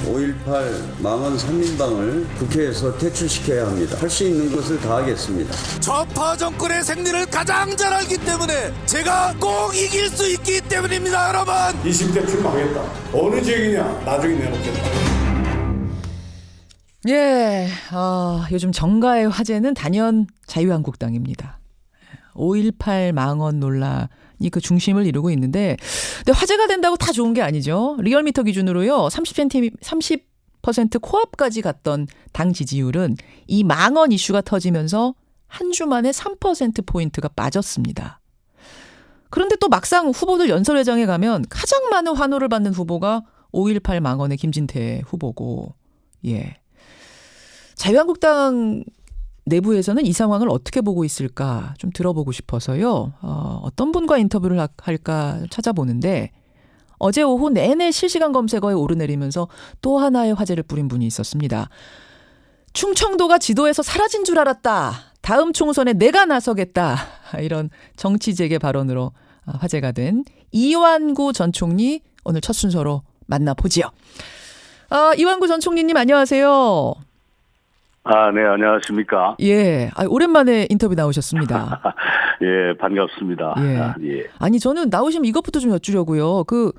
5.18 망언 3인방을 국회에서 퇴출시켜야 합니다. 할 수 있는 것을 다 하겠습니다. 좌파 정권의 생리를 가장 잘 알기 때문에 제가 꼭 이길 수 있기 때문입니다, 여러분. 20대 출마하겠다. 어느 지역이냐 나중에 내놓겠다. 예, 요즘 정가의 화제는 단연 자유한국당입니다. 5.18 망언 논란이 그 중심을 이루고 있는데, 근데 화제가 된다고 다 좋은 게 아니죠. 리얼미터 기준으로요, 30% 코앞까지 갔던 당 지지율은 이 망언 이슈가 터지면서 한 주 만에 3%포인트가 빠졌습니다. 그런데 또 막상 후보들 연설회장에 가면 가장 많은 환호를 받는 후보가 5.18 망언의 김진태 후보고, 예. 자유한국당 내부에서는 이 상황을 어떻게 보고 있을까 좀 들어보고 싶어서요. 어떤 분과 인터뷰를 할까 찾아보는데, 어제 오후 내내 실시간 검색어에 오르내리면서 또 하나의 화제를 뿌린 분이 있었습니다. 충청도가 지도에서 사라진 줄 알았다. 다음 총선에 내가 나서겠다. 이런 정치 재개 발언으로 화제가 된 이완구 전 총리, 오늘 첫 순서로 만나보지요. 이완구 전 총리님 안녕하세요. 네, 안녕하십니까. 예, 오랜만에 인터뷰 나오셨습니다. 예, 반갑습니다. 예. 예. 아니, 저는 나오시면 이것부터 좀 여쭈려고요. 그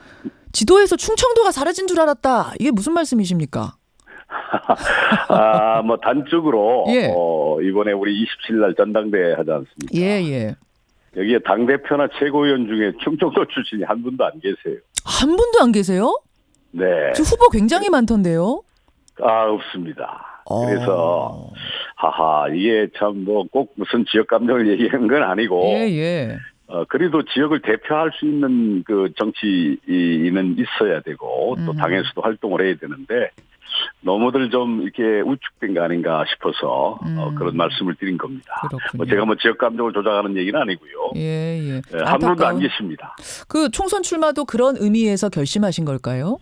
지도에서 충청도가 사라진 줄 알았다. 이게 무슨 말씀이십니까? 뭐 단적으로 예. 이번에 우리 27일 날 전당대회 하지 않습니까? 예, 예. 여기에 당대표나 최고위원 중에 충청도 출신이 한 분도 안 계세요. 한 분도 안 계세요? 네. 저 후보 굉장히 많던데요. 없습니다. 그래서 이게 참 뭐 꼭 무슨 지역 감정을 얘기하는 건 아니고 예, 예. 그래도 지역을 대표할 수 있는 그 정치인은 있어야 되고 또 당에서도 활동을 해야 되는데 너무들 좀 이렇게 우측된 거 아닌가 싶어서 그런 말씀을 드린 겁니다. 그렇군요. 제가 지역 감정을 조작하는 얘기는 아니고요. 예, 예. 한 분도 안 계십니다. 그 총선 출마도 그런 의미에서 결심하신 걸까요?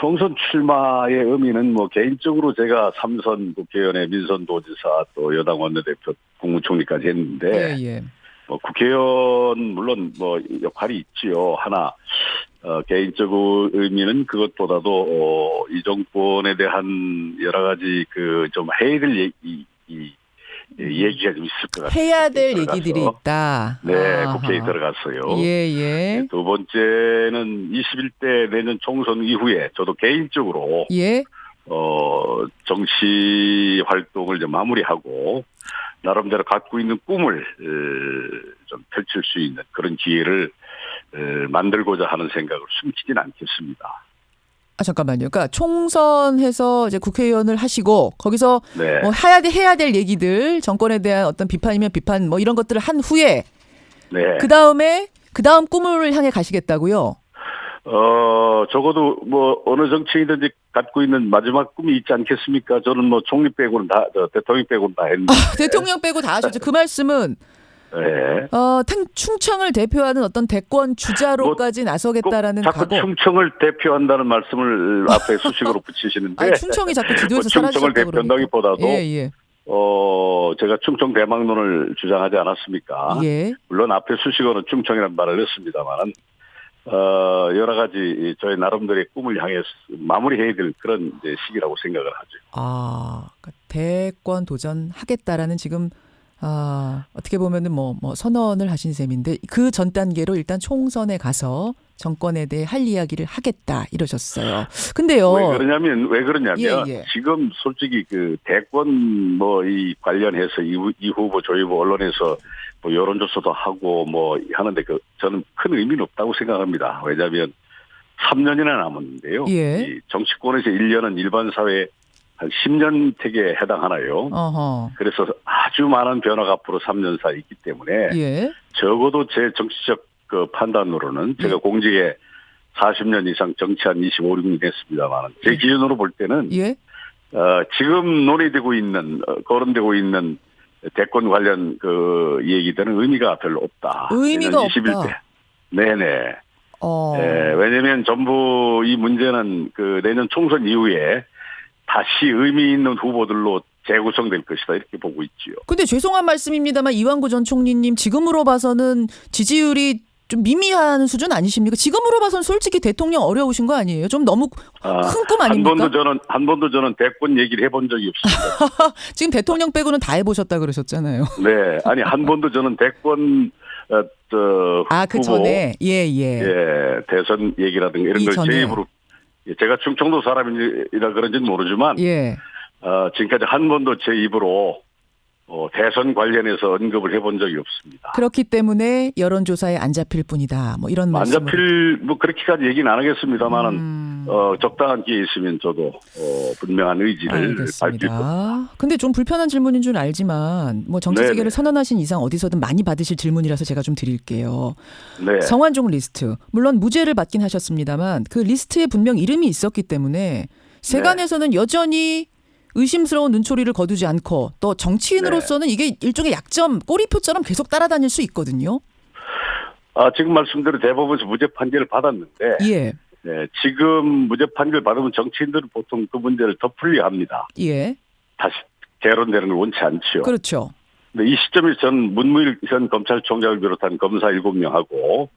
총선 출마의 의미는 뭐 개인적으로 제가 3선 국회의원의 민선도지사 또 여당 원내대표 국무총리까지 했는데 예, 예. 뭐 국회의원 물론 뭐 역할이 있지요. 하나 개인적으로 의미는 그것보다도 이 정권에 대한 여러 가지 그 좀 해야 될 얘기가 좀 있을 것 같아요. 해야 될 얘기들이 있다. 네, 국회에 들어갔어요. 예, 예. 두 번째는 21대 내년 총선 이후에 저도 개인적으로 예. 정치 활동을 좀 마무리하고 나름대로 갖고 있는 꿈을 좀 펼칠 수 있는 그런 기회를 만들고자 하는 생각을 숨기진 않겠습니다. 잠깐만요. 그러니까 총선해서 이제 국회의원을 하시고 거기서 네. 뭐 해야 될 얘기들, 정권에 대한 어떤 비판이면 비판 뭐 이런 것들을 한 후에 네. 그다음 꿈을 향해 가시겠다고요? 적어도 뭐 어느 정치인든지 갖고 있는 마지막 꿈이 있지 않겠습니까? 저는 뭐 총리 빼고는 다, 대통령 빼고는 다 했는데. 대통령 빼고 다 하셨죠. 그 말씀은 네. 충청을 대표하는 어떤 대권 주자로까지 나서겠다라는 자꾸 각오. 충청을 대표한다는 말씀을 앞에 수식으로 붙이시는데. 아니, 충청이 자꾸 지도에서 충청을 사라지셨다고 대표한다기보다도 예. 제가 충청 대망론을 주장하지 않았습니까? 예. 물론 앞에 수식어는 충청이라는 말을 했습니다만은 여러 가지 저희 나름대로의 꿈을 향해 마무리해야 될 그런 이제 시기라고 생각을 하죠. 그러니까 대권 도전하겠다라는 지금 어떻게 보면은 뭐 선언을 하신 셈인데 그 전 단계로 일단 총선에 가서 정권에 대해 할 이야기를 하겠다 이러셨어요. 근데요. 왜 그러냐면 예. 지금 솔직히 그 대권 뭐 이 관련해서 이 후보 저 후보 언론에서 뭐 여론조사도 하고 뭐 하는데 저는 큰 의미는 없다고 생각합니다. 왜냐하면 3년이나 남았는데요. 예. 이 정치권에서 1년은 일반 사회 한 10년 택에 해당하나요? 어허. 그래서 아주 많은 변화가 앞으로 3년 사이 있기 때문에 예. 적어도 제 정치적 그 판단으로는 제가 공직에 40년 이상 정치한 25, 6년 됐습니다만 제 기준으로 볼 때는 예. 지금 논의되고 있는 거론되고 있는 대권 관련 그 얘기들은 의미가 별로 없다. 의미가 없다. 21대. 네네. 왜냐하면 전부 이 문제는 그 내년 총선 이후에 다시 의미 있는 후보들로 재구성될 것이다 이렇게 보고 있지요. 근데 죄송한 말씀입니다만 이완구 전 총리님 지금으로 봐서는 지지율이 좀 미미한 수준 아니십니까? 지금으로 봐선 솔직히 대통령 어려우신 거 아니에요? 좀 너무 큰 꿈 아닙니까? 한 번도 저는 대권 얘기를 해본 적이 없습니다. 지금 대통령 빼고는 다 해보셨다 그러셨잖아요. 네, 아니 한 번도 저는 대권 그 후보, 전에 예. 대선 얘기라든가 이런 걸 제 입으로 제가 충청도 사람이라 그런지는 모르지만 예. 지금까지 한 번도 제 입으로 대선 관련해서 언급을 해본 적이 없습니다. 그렇기 때문에 여론조사에 안 잡힐 뿐이다. 뭐 이런 안 말씀을. 잡힐 뭐 그렇게까지 얘기는 안 하겠습니다만은 적당한 기회 있으면 저도 분명한 의지를 밝힐 겁니다. 알겠습니다. 근데 좀 불편한 질문인 줄 알지만 뭐 정치 재개를 선언하신 이상 어디서든 많이 받으실 질문이라서 제가 좀 드릴게요. 네. 성완종 리스트. 물론 무죄를 받긴 하셨습니다만 그 리스트에 분명 이름이 있었기 때문에 세간에서는 여전히 의심스러운 눈초리를 거두지 않고 또 정치인으로서는 이게 일종의 약점, 꼬리표처럼 계속 따라다닐 수 있거든요. 지금 말씀대로 대법원에서 무죄 판결을 받았는데 예. 네, 지금 무죄 판결 받으면 정치인들은 보통 그 문제를 덮으려 합니다. 예. 다시 재론되는 걸 원치 않지요. 그렇죠. 근데 이 시점에서 전 문무일 전 검찰총장을 비롯한 검사 7명하고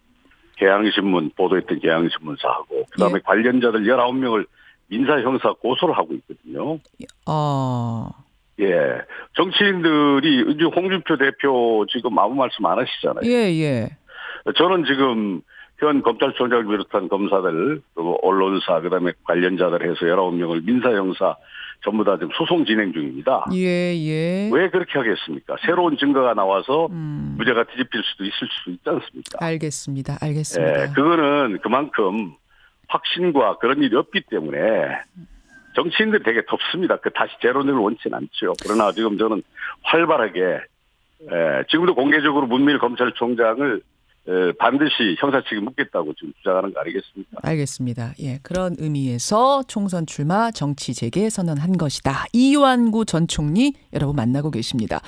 계양신문 보도했던 계양신문사하고 그다음에 관련자들 19명을 민사 형사 고소를 하고 있거든요. 예. 정치인들이 이제 홍준표 대표 지금 아무 말씀 안 하시잖아요. 예. 저는 지금 현 검찰총장을 비롯한 검사들, 그리고 언론사, 그다음에 관련자들 해서 19명을 민사 형사 전부 다 지금 소송 진행 중입니다. 예. 왜 그렇게 하겠습니까? 새로운 증거가 나와서 무죄가 뒤집힐 수도 있을 수 있지 않습니까? 알겠습니다. 예, 그거는 그만큼 확신과 그런 일이 없기 때문에 정치인들 되게 덥습니다. 다시 재론을 원치는 않죠. 그러나 지금 저는 활발하게 지금도 공개적으로 문무일 검찰총장을 반드시 형사 측에 묻겠다고 지금 주장하는 거 아니겠습니까? 알겠습니다. 예, 그런 의미에서 총선 출마 정치 재개 선언한 것이다. 이완구 전 총리 여러분 만나고 계십니다.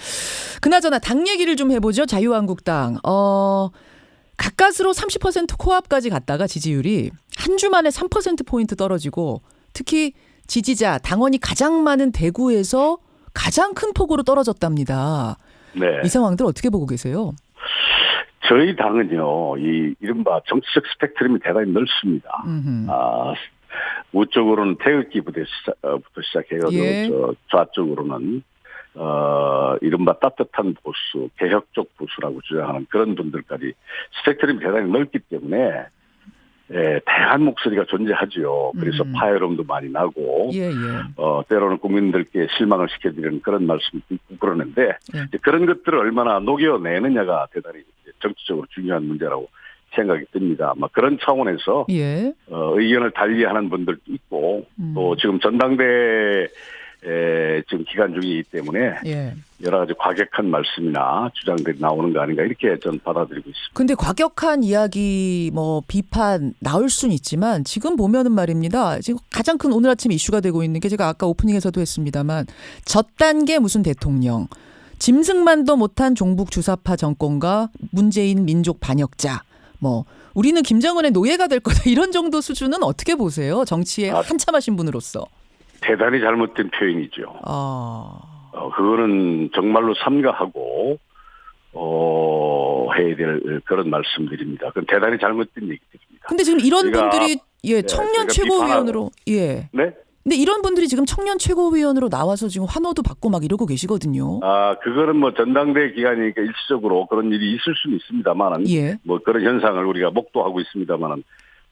그나저나 당 얘기를 좀 해보죠. 자유한국당. 가까스로 30% 코앞까지 갔다가 지지율이 한 주 만에 3%포인트 떨어지고 특히 지지자, 당원이 가장 많은 대구에서 가장 큰 폭으로 떨어졌답니다. 네. 이 상황들 어떻게 보고 계세요? 저희 당은요, 이 이른바 정치적 스펙트럼이 대단히 넓습니다. 우쪽으로는 태극기부터 시작해가지고 좌쪽으로는 이른바 따뜻한 보수, 개혁적 보수라고 주장하는 그런 분들까지 스펙트럼이 대단히 넓기 때문에 다양한 목소리가 존재하죠. 그래서 파열음도 많이 나고 때로는 국민들께 실망을 시켜드리는 그런 말씀도 있고 그러는데 그런 것들을 얼마나 녹여내느냐가 대단히 정치적으로 중요한 문제라고 생각이 듭니다. 아마 그런 차원에서 의견을 달리하는 분들도 있고 또 지금 전당대회 지금 기간 중이기 때문에 여러 가지 과격한 말씀이나 주장들이 나오는 거 아닌가 이렇게 저는 받아들이고 있습니다. 근데 과격한 이야기 뭐 비판 나올 수는 있지만 지금 보면은 말입니다. 지금 가장 큰 오늘 아침 이슈가 되고 있는 게 제가 아까 오프닝에서도 했습니다만 젖단계 무슨 대통령 짐승만도 못한 종북 주사파 정권과 문재인 민족 반역자 뭐 우리는 김정은의 노예가 될 거다 이런 정도 수준은 어떻게 보세요? 정치에 한참 하신 분으로서. 대단히 잘못된 표현이죠. 그거는 정말로 삼가하고 해야 될 그런 말씀드립니다. 그건 대단히 잘못된 얘기들입니다. 근데 지금 이런 분들이 청년 최고위원으로 네? 근데 이런 분들이 지금 청년 최고위원으로 나와서 지금 환호도 받고 막 이러고 계시거든요. 그거는 뭐 전당대회 기간이니까 일시적으로 그런 일이 있을 수는 있습니다만은 뭐 그런 현상을 우리가 목도하고 있습니다만은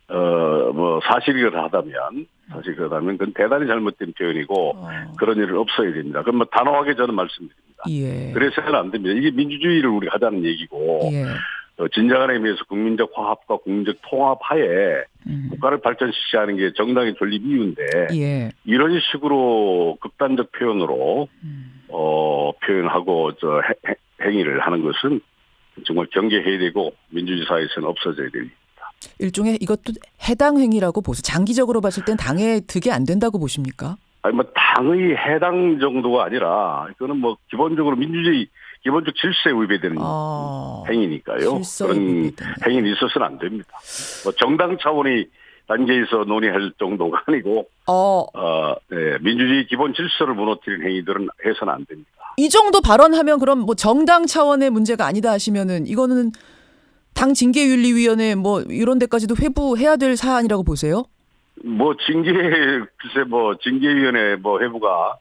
뭐 사실이라다면 그건 대단히 잘못된 표현이고 그런 일은 없어야 됩니다. 그럼 뭐 단호하게 저는 말씀드립니다. 그래서는 안 됩니다. 이게 민주주의를 우리가 하자는 얘기고 진정한 의미에서 국민적 화합과 국민적 통합하에 국가를 발전시키지 않은 게 정당의 존립 이유인데 이런 식으로 극단적 표현으로 표현하고 행위를 하는 것은 정말 경계해야 되고 민주주의 사회에서는 없어져야 됩니다. 일종의 이것도 해당 행위라고 보세요. 장기적으로 봤을 땐 당에 득이 안 된다고 보십니까? 아니 뭐 당의 해당 정도가 아니라 이거는 뭐 기본적으로 민주주의 기본적 질서에 위배되는 행위니까요. 그런 행위는 있어서는 안 됩니다. 뭐 정당 차원의 단계에서 논의할 정도가 아니고 민주주의 기본 질서를 무너뜨리는 행위들은 해서는 안 됩니다. 이 정도 발언하면 그럼 뭐 정당 차원의 문제가 아니다 하시면은 이거는 당 징계윤리위원회 뭐 이런 데까지도 회부해야 될 사안이라고 보세요? 뭐 글쎄 뭐 징계위원회 뭐 회부가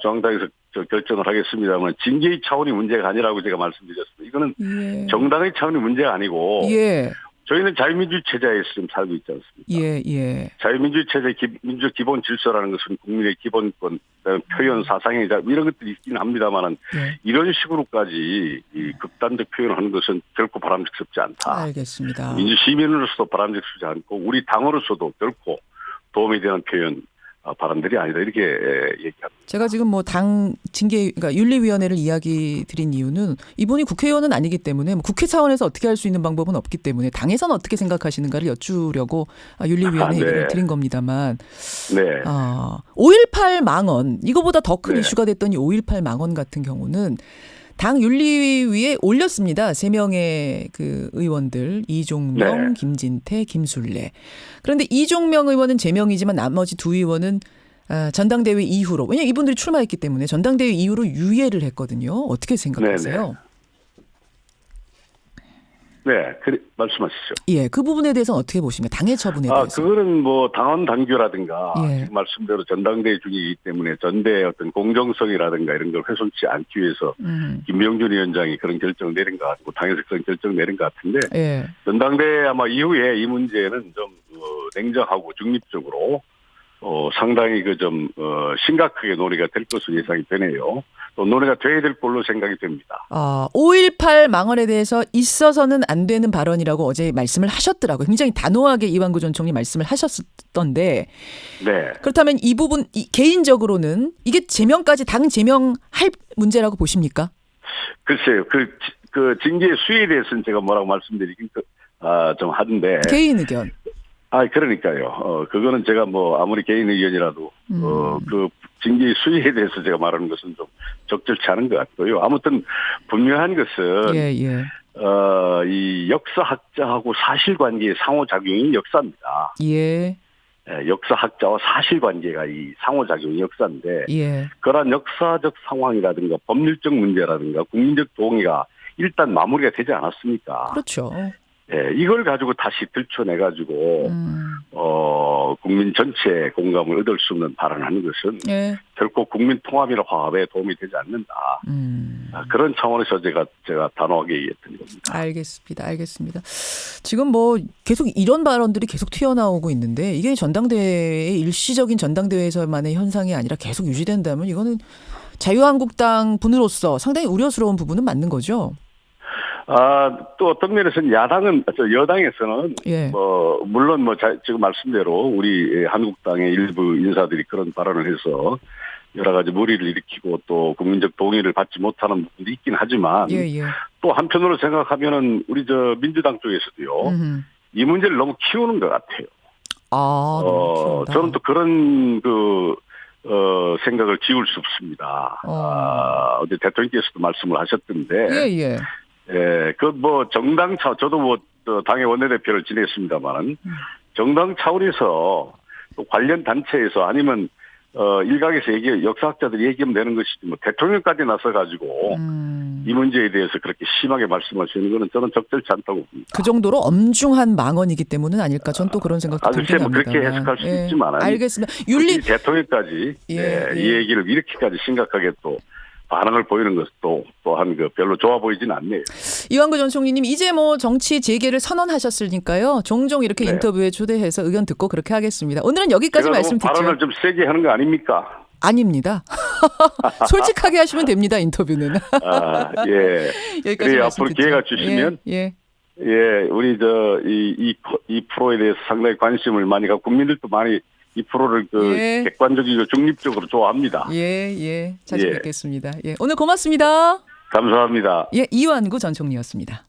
중앙당에서 결정을 하겠습니다만 징계의 차원이 문제가 아니라고 제가 말씀드렸습니다. 이거는 예. 정당의 차원이 문제가 아니고 예. 저희는 자유민주 체제에서 지금 살고 있지 않습니까? 예, 예. 자유민주 체제 민주 기본 질서라는 것은 국민의 기본권, 표현, 사상의 자유 이런 것들이 있긴 합니다만은 예. 이런 식으로까지 이 극단적 표현을 하는 것은 결코 바람직스럽지 않다. 알겠습니다. 민주 시민으로서도 바람직스럽지 않고 우리 당으로서도 결코 도움이 되는 표현 발언들이 아니다 이렇게 얘기합니다. 제가 지금 뭐 당 징계 그러니까 윤리위원회를 이야기 드린 이유는 이분이 국회의원은 아니기 때문에 뭐 국회 차원에서 어떻게 할 수 있는 방법은 없기 때문에 당에서는 어떻게 생각하시는가를 여쭈려고 윤리위원회 네. 얘기를 드린 겁니다만 네. 5.18 망언 이거보다 더 큰 네. 이슈가 됐던 이 5.18 망언 같은 경우는 당 윤리위에 올렸습니다. 3명의 그 의원들 이종명, 네. 김진태, 김술래. 그런데 이종명 의원은 제명이지만 나머지 두 의원은 전당대회 이후로 왜냐하면 이분들이 출마했기 때문에 전당대회 이후로 유예를 했거든요. 어떻게 생각하세요? 네, 말씀하시죠. 예, 그 부분에 대해서는 어떻게 보십니까? 당의 처분에 대해서. 그거는 뭐 당원 단규라든가 예. 지금 말씀대로 전당대회 중이기 때문에 전대의 어떤 공정성이라든가 이런 걸 훼손치 않기 위해서 김병준 위원장이 그런 결정을 내린 것 같고 당에서 그런 결정을 내린 것 같은데 예. 전당대회 아마 이후에 이 문제는 좀 냉정하고 중립적으로 상당히 심각하게 논의가 될 것으로 예상이 되네요. 또 논의가 돼야 될 걸로 생각이 됩니다. 5.18 망언에 대해서 있어서는 안 되는 발언이라고 어제 말씀을 하셨더라고요. 굉장히 단호하게 이완구 전 총리 말씀을 하셨던데 네. 그렇다면 이 부분 개인적으로는 이게 제명까지 당 제명할 문제라고 보십니까? 글쎄요. 그 징계 수위에 대해서는 제가 뭐라고 말씀드리긴 좀 하던데. 개인 의견. 그러니까요. 그거는 제가 뭐 아무리 개인 의견이라도 그 징계 수위에 대해서 제가 말하는 것은 좀 적절치 않은 것 같고요. 아무튼 분명한 것은 예. 이 역사학자하고 사실관계의 상호작용이 역사입니다. 예. 역사학자와 사실관계가 이 상호작용이 역사인데 예. 그러한 역사적 상황이라든가 법률적 문제라든가 국민적 동의가 일단 마무리가 되지 않았습니까? 그렇죠. 예, 이걸 가지고 다시 들춰내가지고, 국민 전체의 공감을 얻을 수 없는 발언을 하는 것은 예. 결코 국민 통합이나 화합에 도움이 되지 않는다. 그런 차원에서 제가 단호하게 얘기했던 겁니다. 알겠습니다. 지금 뭐 계속 이런 발언들이 계속 튀어나오고 있는데 이게 전당대회의 일시적인 전당대회에서만의 현상이 아니라 계속 유지된다면 이거는 자유한국당 분으로서 상당히 우려스러운 부분은 맞는 거죠? 또 어떤 면에서는 여당에서는 예. 물론 지금 말씀대로 우리 한국당의 일부 인사들이 그런 발언을 해서 여러 가지 무리를 일으키고 또 국민적 동의를 받지 못하는 부분도 있긴 하지만 예. 또 한편으로 생각하면은 우리 민주당 쪽에서도요. 이 문제를 너무 키우는 것 같아요. 너무 키운다. 저는 또 그런 생각을 지울 수 없습니다. 어제 대통령께서도 말씀을 하셨던데. 예. 정당 저도 당의 원내대표를 지냈습니다만, 정당 차원에서 또 관련 단체에서 아니면, 일각에서 역사학자들이 얘기하면 되는 것이지, 대통령까지 나서가지고, 이 문제에 대해서 그렇게 심하게 말씀하시는 거는 저는 적절치 않다고 봅니다. 그 정도로 엄중한 망언이기 때문은 아닐까? 전 또 그런 생각도 들긴 합니다. 그렇게 해석할 수 있지만. 알겠습니다. 대통령까지, 이 얘기를 이렇게까지 심각하게 또, 반응을 보이는 것도 또한 별로 좋아 보이진 않네요. 이완구 전 총리님 이제 뭐 정치 재개를 선언하셨으니까요. 종종 이렇게 인터뷰에 초대해서 의견 듣고 그렇게 하겠습니다. 오늘은 여기까지 말씀 듣죠. 발언을 좀 세게 하는 거 아닙니까? 아닙니다. 솔직하게 하시면 됩니다. 인터뷰는. 예. 여기까지 말씀 앞으로 듣죠. 기회가 주시면 우리 이 프로에 대해서 상당히 관심을 많이 갖고 국민들도 많이 이 프로를 객관적이고 중립적으로 좋아합니다. 자주 뵙겠습니다. 오늘 고맙습니다. 감사합니다. 이완구 전 총리였습니다.